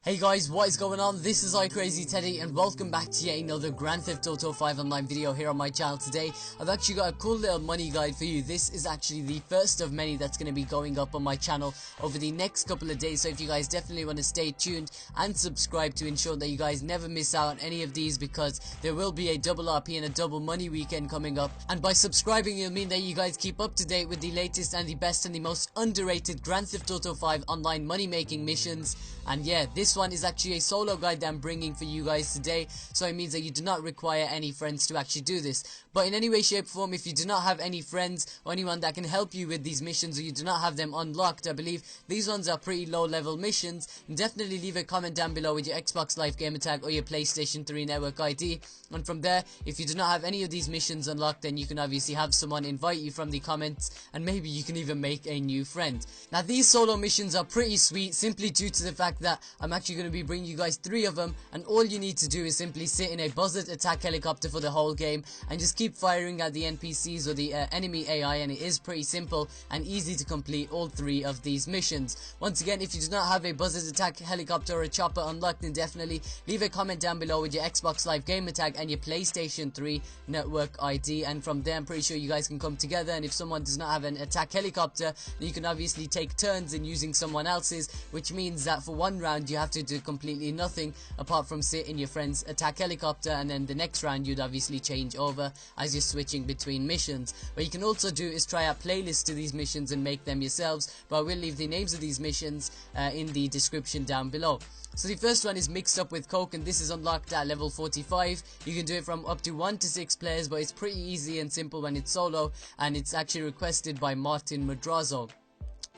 Hey guys, what is going on? This is iCrazyTeddy and welcome back to yet another Grand Theft Auto 5 Online video here on my channel. Today I've actually got a cool little money guide for you. This is actually the first of many that's going to be going up on my channel over the next couple of days, so if you guys definitely want to stay tuned and subscribe to ensure that you guys never miss out on any of these, because there will be a double RP and a double money weekend coming up, and by subscribing it'll mean that you guys keep up to date with the latest and the best and the most underrated Grand Theft Auto 5 online money making missions. And yeah, this one is actually a solo guide that I'm bringing for you guys today, so it means that you do not require any friends to actually do this. But in any way, shape, or form, if you do not have any friends or anyone that can help you with these missions, or you do not have them unlocked, I believe these ones are pretty low level missions, definitely leave a comment down below with your Xbox Live gamertag or your PlayStation 3 network ID. And from there, if you do not have any of these missions unlocked, then you can obviously have someone invite you from the comments, and maybe you can even make a new friend. Now these solo missions are pretty sweet, simply due to the fact that I'm actually going to be bringing you guys 3 of them, and all you need to do is simply sit in a buzzard attack helicopter for the whole game and just keep firing at the NPCs or the enemy AI, and it is pretty simple and easy to complete all 3 of these missions. Once again, if you do not have a buzzard attack helicopter or a chopper unlocked, then definitely leave a comment down below with your Xbox Live gamertag and your PlayStation 3 network ID, and from there I'm pretty sure you guys can come together. And if someone does not have an attack helicopter, then you can obviously take turns in using someone else's, which means that for one round you have to do completely nothing apart from sit in your friend's attack helicopter, and then the next round you'd obviously change over as you're switching between missions. What you can also do is try out playlists to these missions and make them yourselves, but I will leave the names of these missions in the description down below. So the first one is Mixed Up with Coke, and this is unlocked at level 45. You can do it from up to 1 to 6 players, but it's pretty easy and simple when it's solo, and it's actually requested by Martin Madrazo.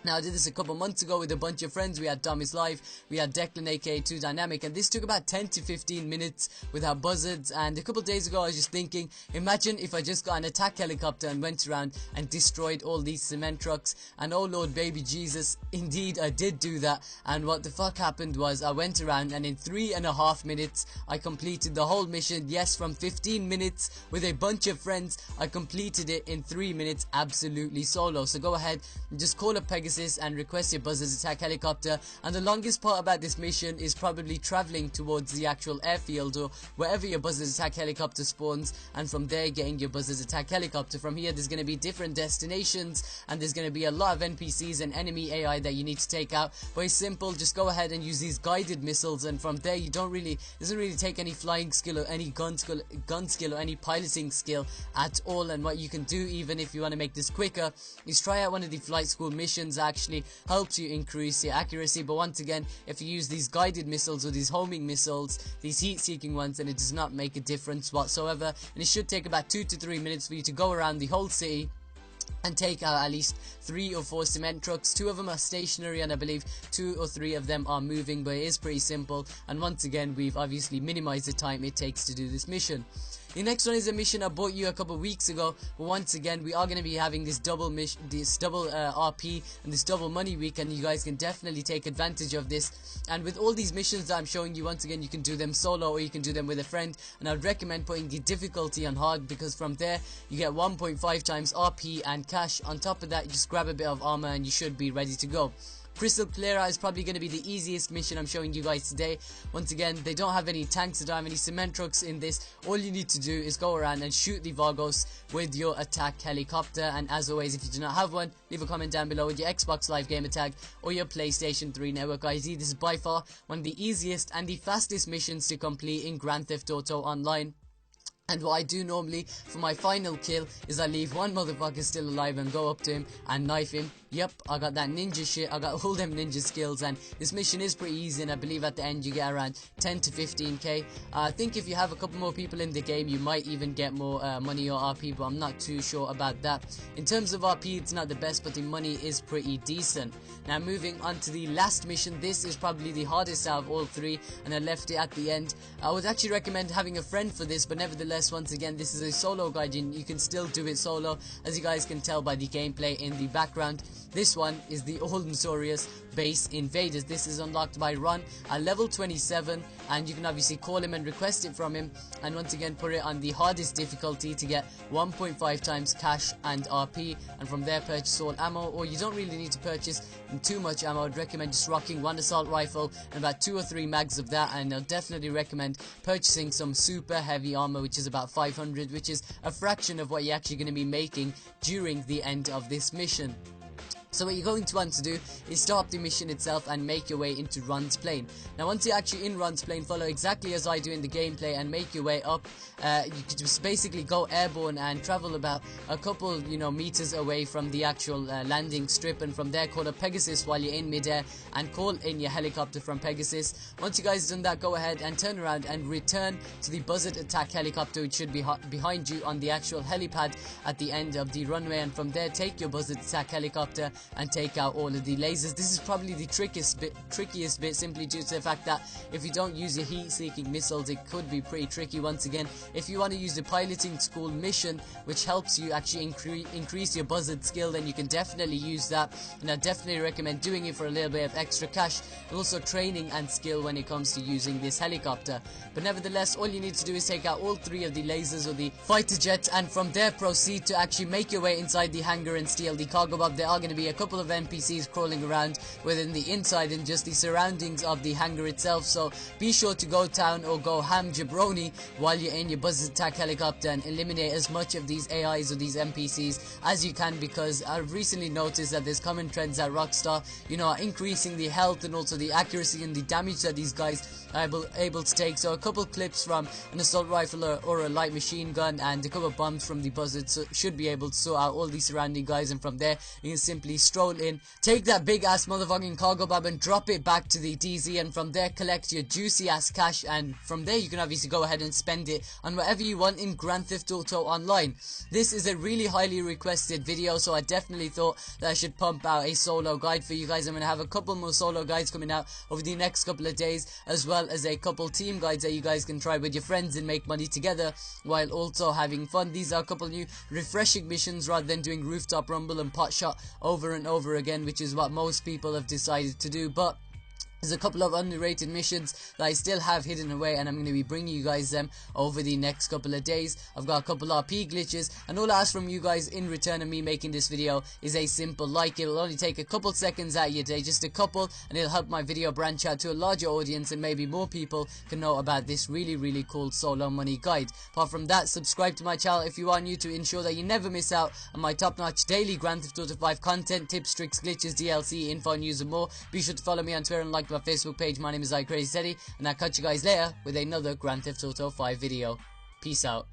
Now I did this a couple months ago with a bunch of friends. We had Thomas Live, we had Declan aka 2 Dynamic, and this took about 10 to 15 minutes without buzzards. And a couple days ago I was just thinking, imagine if I just got an attack helicopter and went around and destroyed all these cement trucks. And oh Lord baby Jesus, indeed I did do that. And what the fuck happened was I went around and in 3.5 minutes I completed the whole mission. Yes, from 15 minutes with a bunch of friends, I completed it in 3 minutes absolutely solo. So go ahead and just call up Pegasus and request your buzzard attack helicopter. And the longest part about this mission is probably traveling towards the actual airfield or wherever your buzzard attack helicopter spawns, and from there getting your buzzard attack helicopter. From here there's going to be different destinations, and there's going to be a lot of NPCs and enemy AI that you need to take out, but it's simple. Just go ahead and use these guided missiles, and from there you doesn't really take any flying skill or any gun skill or any piloting skill at all. And what you can do, even if you want to make this quicker, is try out one of the flight school missions. Actually helps you increase your accuracy. But once again, if you use these guided missiles or these homing missiles, these heat-seeking ones, then it does not make a difference whatsoever, and it should take about 2 to 3 minutes for you to go around the whole city and take out at least 3 or 4 cement trucks. 2 of them are stationary, and I believe 2 or 3 of them are moving, but it is pretty simple. And once again, we've obviously minimized the time it takes to do this mission. The next one is a mission I bought you a couple weeks ago, but once again we are going to be having this double RP and this double money week, and you guys can definitely take advantage of this. And with all these missions that I'm showing you, once again you can do them solo or you can do them with a friend, and I would recommend putting the difficulty on hard, because from there you get 1.5 times RP and cash. On top of that, you just grab a bit of armor and you should be ready to go. Crystal Clearer is probably going to be the easiest mission I'm showing you guys today. Once again, they don't have any tanks, they don't have any cement trucks in this. All you need to do is go around and shoot the Vargos with your attack helicopter. And as always, if you do not have one, leave a comment down below with your Xbox Live gamertag or your PlayStation 3 network ID. This is by far one of the easiest and the fastest missions to complete in Grand Theft Auto Online. And what I do normally for my final kill is I leave one motherfucker still alive and go up to him and knife him. Yep, I got that ninja shit, I got all them ninja skills, and this mission is pretty easy, and I believe at the end you get around 10 to 15k. I think if you have a couple more people in the game, you might even get more money or RP, but I'm not too sure about that. In terms of RP, it's not the best, but the money is pretty decent. Now moving on to the last mission. This is probably the hardest out of all 3, and I left it at the end. I would actually recommend having a friend for this, but nevertheless, once again, this is a solo guide and you can still do it solo, as you guys can tell by the gameplay in the background. This one is the all notorious Base Invaders. This is unlocked by Ron at level 27, and you can obviously call him and request it from him, and once again put it on the hardest difficulty to get 1.5 times cash and RP, and from there purchase all ammo, or you don't really need to purchase too much ammo. I'd recommend just rocking one assault rifle and about 2 or 3 mags of that, and I'll definitely recommend purchasing some super heavy armor, which is about 500, which is a fraction of what you're actually going to be making during the end of this mission. So what you're going to want to do is start the mission itself and make your way into Ron's plane. Now once you're actually in Ron's plane, follow exactly as I do in the gameplay and make your way up. You can just basically go airborne and travel about a couple meters away from the actual landing strip, and from there call up Pegasus while you're in midair and call in your helicopter from Pegasus. Once you guys have done that, go ahead and turn around and return to the Buzzard attack helicopter, which should be behind you on the actual helipad at the end of the runway, and from there take your Buzzard attack helicopter and take out all of the lasers. This is probably the trickiest bit, simply due to the fact that if you don't use your heat-seeking missiles, it could be pretty tricky. Once again, if you want to use the piloting school mission, which helps you actually increase your Buzzard skill, then you can definitely use that, and I definitely recommend doing it for a little bit of extra cash, and also training and skill when it comes to using this helicopter. But nevertheless, all you need to do is take out all 3 of the lasers or the fighter jets, and from there proceed to actually make your way inside the hangar and steal the cargo bob. There are going to be a couple of NPCs crawling around within the inside and just the surroundings of the hangar itself, so be sure to go down or go ham jabroni while you're in your Buzzard attack helicopter and eliminate as much of these AIs or these NPCs as you can, because I've recently noticed that there's common trends at Rockstar, are increasing the health and also the accuracy and the damage that these guys are able to take. So a couple clips from an assault rifle or a light machine gun and a couple of bombs from the Buzzard should be able to sort out all the surrounding guys, and from there you can simply stroll in, take that big ass motherfucking cargo bob and drop it back to the DZ, and from there collect your juicy ass cash, and from there you can obviously go ahead and spend it on whatever you want in Grand Theft Auto Online. This is a really highly requested video, so I definitely thought that I should pump out a solo guide for you guys. I'm going to have a couple more solo guides coming out over the next couple of days, as well as a couple team guides that you guys can try with your friends and make money together while also having fun. These are a couple new refreshing missions rather than doing rooftop rumble and pot shot over and over again, which is what most people have decided to do. But there's a couple of underrated missions that I still have hidden away, and I'm going to be bringing you guys them over the next couple of days. I've got a couple RP glitches, and all I ask from you guys in return of me making this video is a simple like. It'll only take a couple seconds out of your day, just a couple, and it'll help my video branch out to a larger audience, and maybe more people can know about this really cool solo money guide. Apart from that, subscribe to my channel if you are new to ensure that you never miss out on my top-notch daily Grand Theft Auto 5 content, tips, tricks, glitches, DLC, info, news, and more. Be sure to follow me on Twitter and like my Facebook page. My name is iCrazyTeddy, and I'll catch you guys later with another Grand Theft Auto 5 video. Peace out.